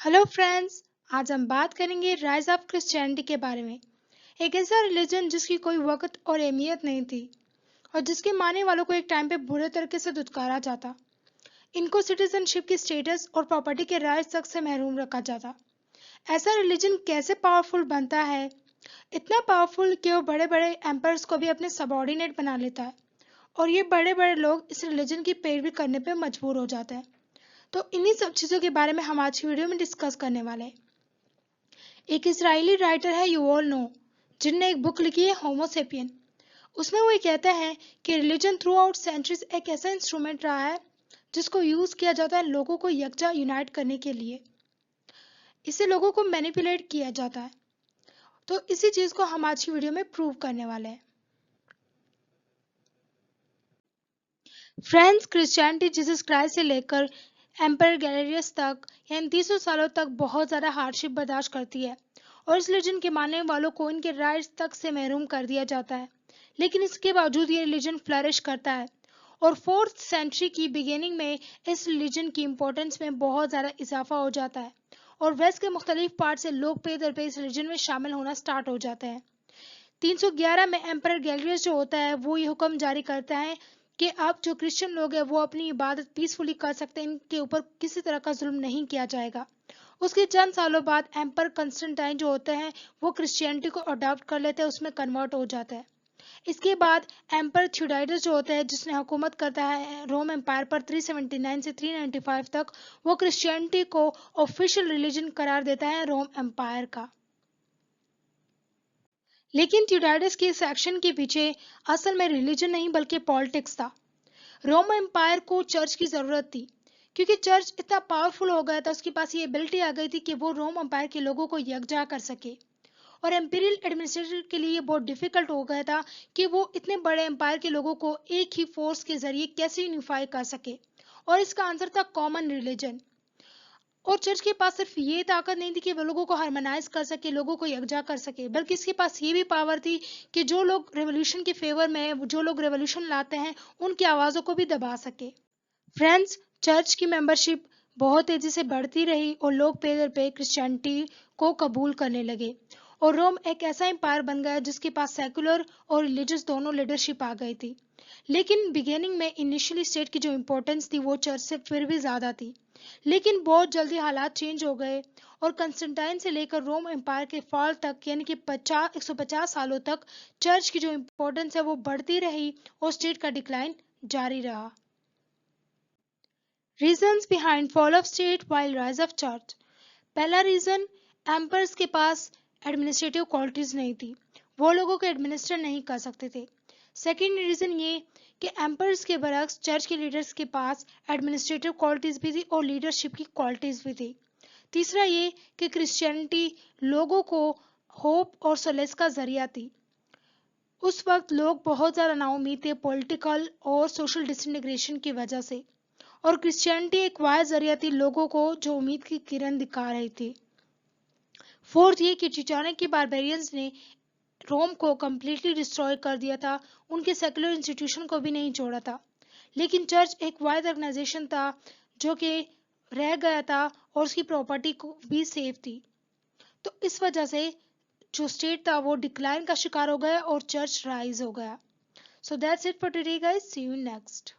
Hello friends. आज हम बात करेंगे राइज ऑफ क्रिश्चियनिटी के बारे में। एक ऐसा रिलीजन जिसकी कोई वक्त और अहमियत नहीं थी और जिसके मानने वालों को एक टाइम पे बुरे तरीके से दुत्कारा जाता। इनको सिटीजनशिप की स्टेटस और प्रॉपर्टी के राइट तक से महरूम रखा जाता। ऐसा रिलीजन कैसे पावरफुल बनता है? इतना पावरफुल कि वो बड़े बड़े एम्पायर्स को भी अपने सबॉर्डिनेट बना लेता है और ये बड़े बड़े लोग इस रिलीजन की पैरवी करने पे मजबूर हो जाते हैं। तो इन्हीं सब चीज़ों के बारे में हम आज की वीडियो में डिस्कस करने वाले हैं। एक इजरायली राइटर है युवल नो, जिनने एक बुक लिखी है होमोसेपियन। उसमें वो ये कहता है कि रिलीजन थ्रू आउट सेंचुरीज एक ऐसा इंस्ट्रूमेंट रहा है जिसको यूज किया जाता है लोगों को यकजा यूनाइट करने के लिए। इसे लोगों को मैनिपुलेट किया जाता है। तो इसी चीज को हम आज की वीडियो में प्रूव करने वाले हैं। फ्रेंड्स, क्रिश्चियनिटी जीसस क्राइस्ट से लेकर एम्पायर गैलेरियस तक यानी 300 सालों तक बहुत ज़्यादा हार्डशिप बर्दाश्त करती है और इस रिलीजन के मानने वालों को इनके राइट्स तक से महरूम कर दिया जाता है। लेकिन इसके बावजूद ये रिलीजन फ्लरिश करता है और 4th सेंचुरी की बिगिनिंग में इस रिलीजन की इम्पोर्टेंस में बहुत ज़्यादा इजाफा हो जाता है और वेस्ट के मुख्तलिफ पार्ट से लोग पे दर पे इस रिलीजन में शामिल होना स्टार्ट हो जाते हैं। 311 में एम्परर गैलरियस जो होता है वो ये हुक्म जारी करता है कि अब जो क्रिश्चियन लोग हैं वो अपनी इबादत पीसफुली कर सकते हैं, इनके ऊपर किसी तरह का जुल्म नहीं किया जाएगा। उसके चंद सालों बाद एम्पर कंस्टेंटाइन जो होते हैं वो क्रिश्चियनिटी को अडॉप्ट कर लेते हैं, उसमें कन्वर्ट हो जाता है। इसके बाद एम्पर थ्यूडाइडस जो होता है जिसने हुकूमत करता है रोम एम्पायर पर 379 से 395 तक, वो क्रिश्चियनिटी को ऑफिशियल रिलीजन करार देता है रोम एम्पायर का। लेकिन ट्यूडाइडस के इस एक्शन के पीछे असल में रिलीजन नहीं बल्कि पॉलिटिक्स था। रोम एम्पायर को चर्च की जरूरत थी क्योंकि चर्च इतना पावरफुल हो गया था, उसके पास ये एबिलिटी आ गई थी कि वो रोम एम्पायर के लोगों को यकजा कर सके। और एम्पीरियल एडमिनिस्ट्रेटर के लिए बहुत डिफिकल्ट हो गया था कि वो इतने बड़े एम्पायर के लोगों को एक ही फोर्स के जरिए कैसे यूनिफाई कर सके। और इसका आंसर था कॉमन रिलीजन। और चर्च के पास सिर्फ ये ताकत नहीं थी कि वो लोगों को हार्मोनाइज कर सके, लोगों को यकजा कर सके, बल्कि इसके पास ये भी पावर थी कि जो लोग रेवोल्यूशन के फेवर में, जो लोग रेवोल्यूशन लाते हैं, उनकी आवाज़ों को भी दबा सके। फ्रेंड्स, चर्च की मेंबरशिप बहुत तेजी से बढ़ती रही और लोग पे दर पे क्रिश्चियनिटी को कबूल करने लगे और रोम एक ऐसा एम्पायर बन गया जिसके पास सेकुलर और रिलीजियस दोनों लीडरशिप आ गई थी। लेकिन बिगिनिंग में इनिशियली स्टेट की जो इम्पोर्टेंस थी वो चर्च से फिर भी ज़्यादा थी। लेकिन बहुत जल्दी हालात चेंज हो गए और कंस्टेंटाइन से लेकर रोम एम्पायर के फॉल तक यानी कि 150 सालों तक चर्च की जो इम्पोर्टेंस है वो बढ़ती रही और स्टेट का डिक्लाइन जारी रहा। Reasons behind fall of state while rise of church. पहला रीजन, एम्पर्स के पास एडमिनिस्ट्रेटिव क्वालिटीज नहीं थी, वो लोगों को एडमिनिस्टर नहीं कर सकते थे। सेकेंड रीजन ये कि एम्पर्स के बरक्स चर्च के लीडर्स के पास एडमिनिस्ट्रेटिव क्वालिटीज भी थी और लीडरशिप की क्वालिटीज भी थी। तीसरा ये कि क्रिश्चियनिटी लोगों को होप और सोलेस का जरिया थी। उस वक्त लोग बहुत ज़्यादा नाउम्मीद थे पॉलिटिकल और सोशल डिसइंटीग्रेशन की वजह से, और क्रिश्चियनिटी एक वाया जरिया थी लोगों को जो उम्मीद की किरण दिखा रही थी। फोर्थ ये कि चाणक्य के बारबेरियंस ने रोम को कम्प्लीटली डिस्ट्रॉय कर दिया था, उनके सेकुलर इंस्टीट्यूशन को भी नहीं छोड़ा था। लेकिन चर्च एक वायद ऑर्गेनाइजेशन था जो कि रह गया था और उसकी प्रॉपर्टी को भी सेफ थी। तो इस वजह से जो स्टेट था वो डिक्लाइन का शिकार हो गया और चर्च राइज हो गया। So that's it for today guys, see you next.